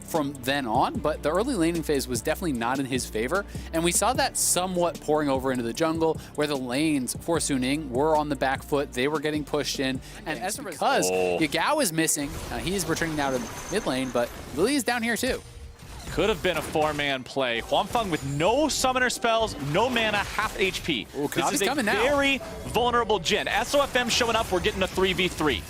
from then on, but the early laning phase was definitely not in his favor, and we saw that somewhat pouring over into the jungle, where the lanes for Suning were on the back foot, they were getting pushed in, and as because Yagao is missing, he is returning now to mid lane, but Lily is down here too. Could have been a 4-man play. Huanfeng with no summoner spells, no mana, half HP. Ooh, this is a very vulnerable Jhin. SOFM showing up, we're getting a 3v3.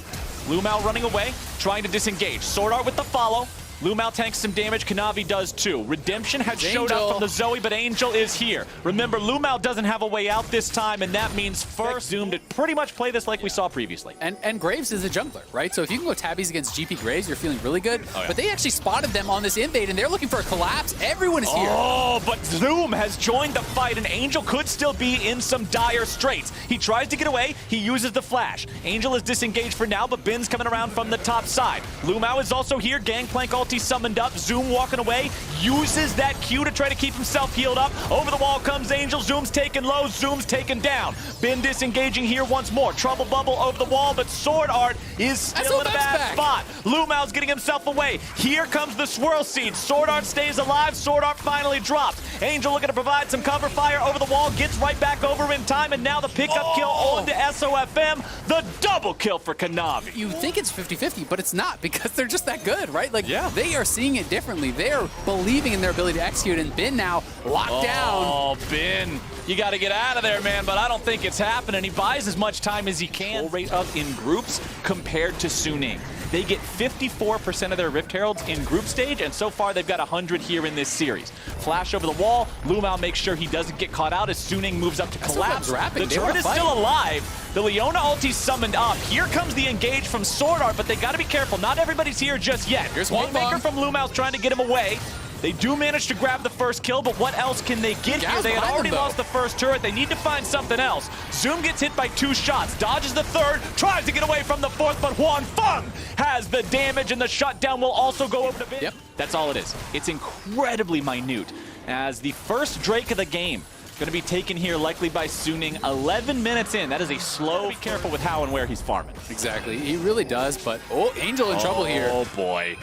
Lumao running away, trying to disengage. Sword Art with the follow. Lumao tanks some damage, Kanavi does too. Redemption had showed up from the Zoe, but Angel is here. Remember, Lumao doesn't have a way out this time, and that means first Zoom to pretty much play this like we saw previously. And Graves is a jungler, right? So if you can go tabbies against GP Graves, you're feeling really good. But they actually spotted them on this invade, and they're looking for a collapse. Everyone is here. Oh, but Zoom has joined the fight, and Angel could still be in some dire straits. He tries to get away, he uses the flash. Angel is disengaged for now, but Bin's coming around from the top side. Lumao is also here, Gangplank ulti summoned up, Zoom walking away, uses that Q to try to keep himself healed up. Over the wall comes Angel, Zoom's taken low, Zoom's taken down. Bin disengaging here once more. Trouble bubble over the wall, but Sword Art is still in a bad spot. Lumao's getting himself away. Here comes the Swirl Seed. Sword Art stays alive, Sword Art finally drops. Angel looking to provide some cover fire over the wall, gets right back over in time, and now the pickup kill onto SOFM. The double kill for Kanavi. You think it's 50-50, but it's not, because they're just that good, right? Like, they are seeing it differently. They're believing in their ability to execute, and Bin now locked down. Oh, Bin, you got to get out of there, man, but I don't think it's happening. He buys as much time as he can. Full rate up in groups compared to Suning. They get 54% of their Rift Heralds in group stage, and so far they've got 100 here in this series. Flash over the wall, Lumao makes sure he doesn't get caught out as Suning moves up to collapse. The turret is still alive. The Leona ulti summoned up. Here comes the engage from Sword Art, but they got to be careful. Not everybody's here just yet. Here's Waymaker from Lumao's trying to get him away. They do manage to grab the first kill, but what else can they get here? They had already lost the first turret. They need to find something else. Zoom gets hit by 2 shots, dodges the third, tries to get away from the fourth, but Huanfeng has the damage, and the shutdown will also go over to Bin. That's all it is. It's incredibly minute, as the first Drake of the game going to be taken here likely by Suning 11 minutes in. That is a slow. Be careful with how and where he's farming. Exactly. He really does, but Angel in trouble here. Oh boy.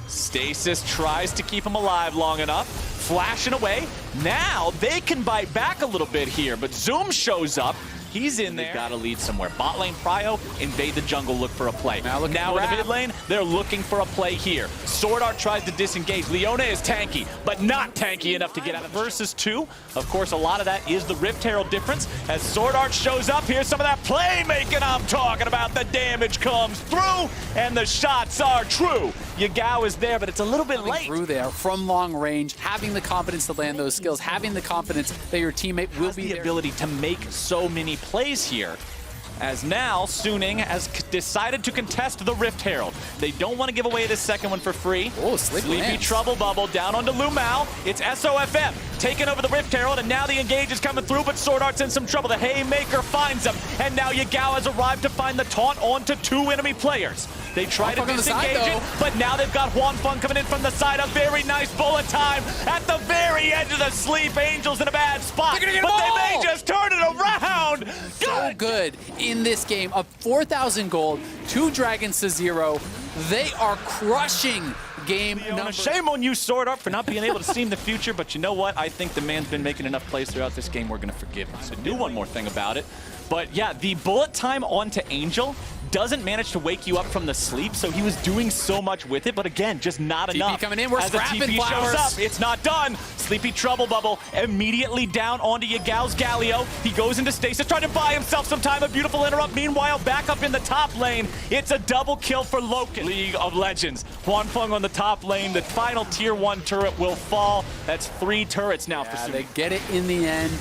Stasis tries to keep him alive long enough. Flashing away. Now they can bite back a little bit here, but Zoom shows up. He's in there. They've got to lead somewhere. Bot lane Prio, invade the jungle, look for a play. Now in the mid lane, they're looking for a play here. Sword Art tries to disengage. Leona is tanky, but not tanky enough to get out of versus 2. Of course, a lot of that is the Rift Herald difference. As Sword Art shows up, here's some of that playmaking I'm talking about. The damage comes through, and the shots are true. Yagao is there, but it's a little bit late. Through there from long range, having the confidence to land those skills, having the confidence that your teammate will be there. The ability to make so many plays here, as now Suning has decided to contest the Rift Herald. They don't want to give away this second one for free. Oh, Sleepy Trouble Bubble down onto Lumao. It's SOFM taking over the Rift Herald, and now the engage is coming through, but Sword Art's in some trouble. The Haymaker finds him, and now Yagao has arrived to find the taunt onto 2 enemy players. They try to disengage it, but now they've got Huanfeng coming in from the side. A very nice bullet time at the very edge of the sleep. Angel's in a bad spot, but they may just turn it around. So good in this game. Up 4,000 gold, 2 dragons to 0. They are crushing game number. Shame on you, Sword Art, for not being able to see in the future, but you know what? I think the man's been making enough plays throughout this game. We're going to forgive him. So do one more thing about it. But yeah, the bullet time onto Angel doesn't manage to wake you up from the sleep, so he was doing so much with it, but again, just not enough. Coming in, we're scrapping flowers. Shows up, it's not done. Sleepy Trouble Bubble immediately down onto Yagao's Galio. He goes into stasis, trying to buy himself some time. A beautiful interrupt. Meanwhile, back up in the top lane, it's a double kill for Loken. League of Legends. Huanfeng on the top lane. The final tier 1 turret will fall. That's 3 turrets now for Suning. They get it in the end.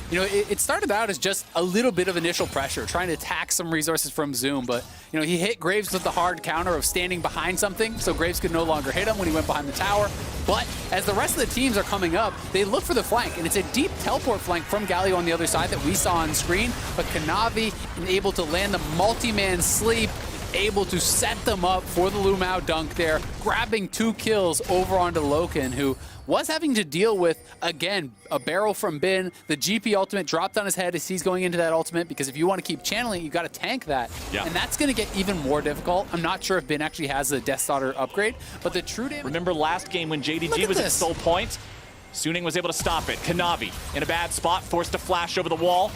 You know, it started out as just a little bit of initial pressure, trying to tax some resources from Zoom, but, you know, he hit Graves with the hard counter of standing behind something, so Graves could no longer hit him when he went behind the tower. But as the rest of the teams are coming up, they look for the flank, and it's a deep teleport flank from Galio on the other side that we saw on screen, but Kanavi able to land the multi-man sleep. able to set them up for the Lumao dunk there, grabbing 2 kills over onto Loken, who was having to deal with, again, a barrel from Bin. The GP ultimate dropped on his head as he's going into that ultimate, because if you want to keep channeling, you got to tank that. Yeah. And that's going to get even more difficult. I'm not sure if Bin actually has the Death Daughter upgrade, but the true damage... Remember last game when JDG was at soul point? Suning was able to stop it. Kanavi in a bad spot, forced to flash over the wall.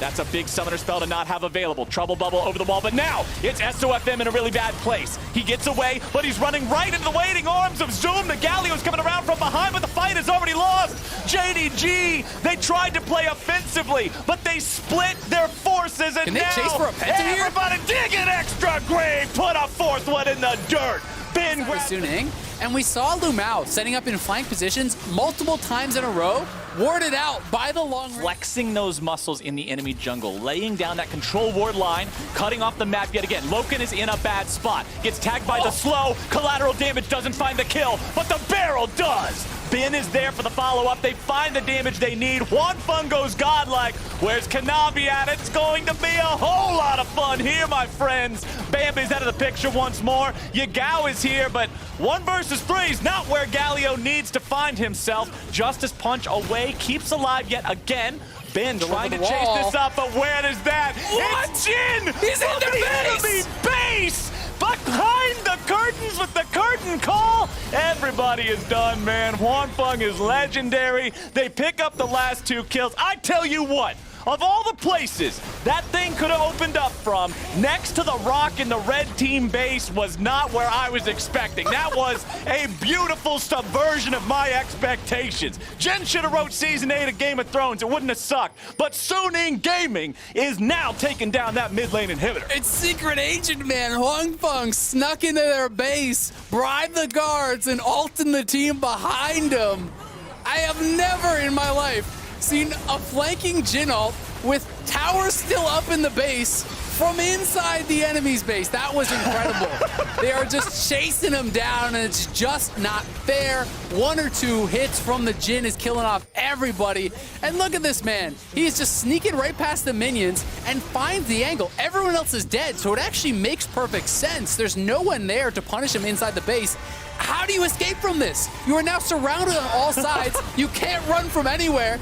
That's a big summoner spell to not have available. Trouble bubble over the wall, but now it's SOFM in a really bad place. He gets away, but he's running right into the waiting arms of Zoom. The Galio's coming around from behind, but the fight is already lost. JDG, they tried to play offensively, but they split their forces, and Can they now chase for a penta here? everybody dig an extra grave, put a 4th one in the dirt. Ben grabs Suning, and we saw Lumao setting up in flank positions multiple times in a row, warded out by the long range. Flexing those muscles in the enemy jungle, laying down that control ward line, cutting off the map yet again. Loken is in a bad spot, gets tagged by the slow, collateral damage doesn't find the kill, but the barrel does. Ben is there for the follow-up. They find the damage they need. Hwanfeng goes godlike. Where's Kanavi at? It's going to be a whole lot of fun here, my friends. Bambi's out of the picture once more. Yagao is here, but 1 versus 3 is not where Galio needs to find himself. Justice Punch away, keeps alive yet again. Ben trying to chase this up, but where is that? What? It's Jin! He's in the base! Enemy base! Behind the curtains with the curtain call! Everybody is done, man. Hwanfeng is legendary. They pick up the last 2 kills. I tell you what, of all the places that thing could have opened up from, next to the rock in the red team base was not where I was expecting. That was a beautiful subversion of my expectations. Jen should have wrote Season 8 of Game of Thrones. It wouldn't have sucked. But Suning Gaming is now taking down that mid lane inhibitor. It's Secret Agent, man. Hwanfeng snuck into their base, bribed the guards, and ulted the team behind him. I have never in my life seen a flanking Jin ult with towers still up in the base from inside the enemy's base. That was incredible. They are just chasing him down, and it's just not fair. 1 or 2 hits from the Jin is killing off everybody. And look at this man. He's just sneaking right past the minions and finds the angle. Everyone else is dead, so it actually makes perfect sense. There's no one there to punish him inside the base. How do you escape from this? You are now surrounded on all sides. You can't run from anywhere.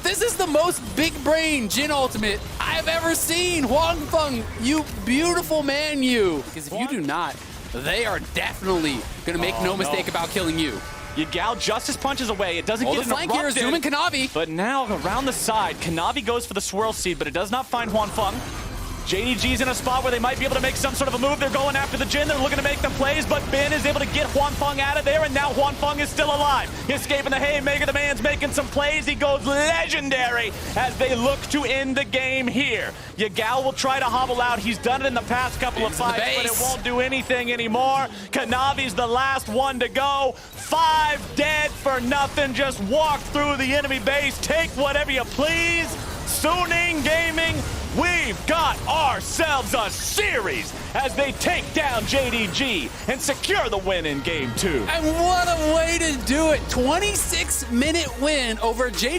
This is the most big brain Jin ultimate I've ever seen. Hwanfeng, you beautiful man, you. Because if you do not, they are definitely going to make no mistake about killing you. Yagao Justice punches away. It doesn't get the flank here is Zoom and Kanavi. But now around the side, Kanavi goes for the swirl seed, but it does not find Hwanfeng. JDG's in a spot where they might be able to make some sort of a move. They're going after the Jin. They're looking to make them plays, but Ben is able to get Hwanfeng out of there, and now Hwanfeng is still alive. Escaping the haymaker. The man's making some plays. He goes legendary as they look to end the game here. Yagao will try to hobble out. He's done it in the past couple of fights, but it won't do anything anymore. Kanavi's the last one to go. 5 dead for nothing. Just walk through the enemy base. Take whatever you please. Suning Gaming, we've got ourselves a series as they take down JDG and secure the win in Game 2. And what a way to do it. 26-minute win over JDG.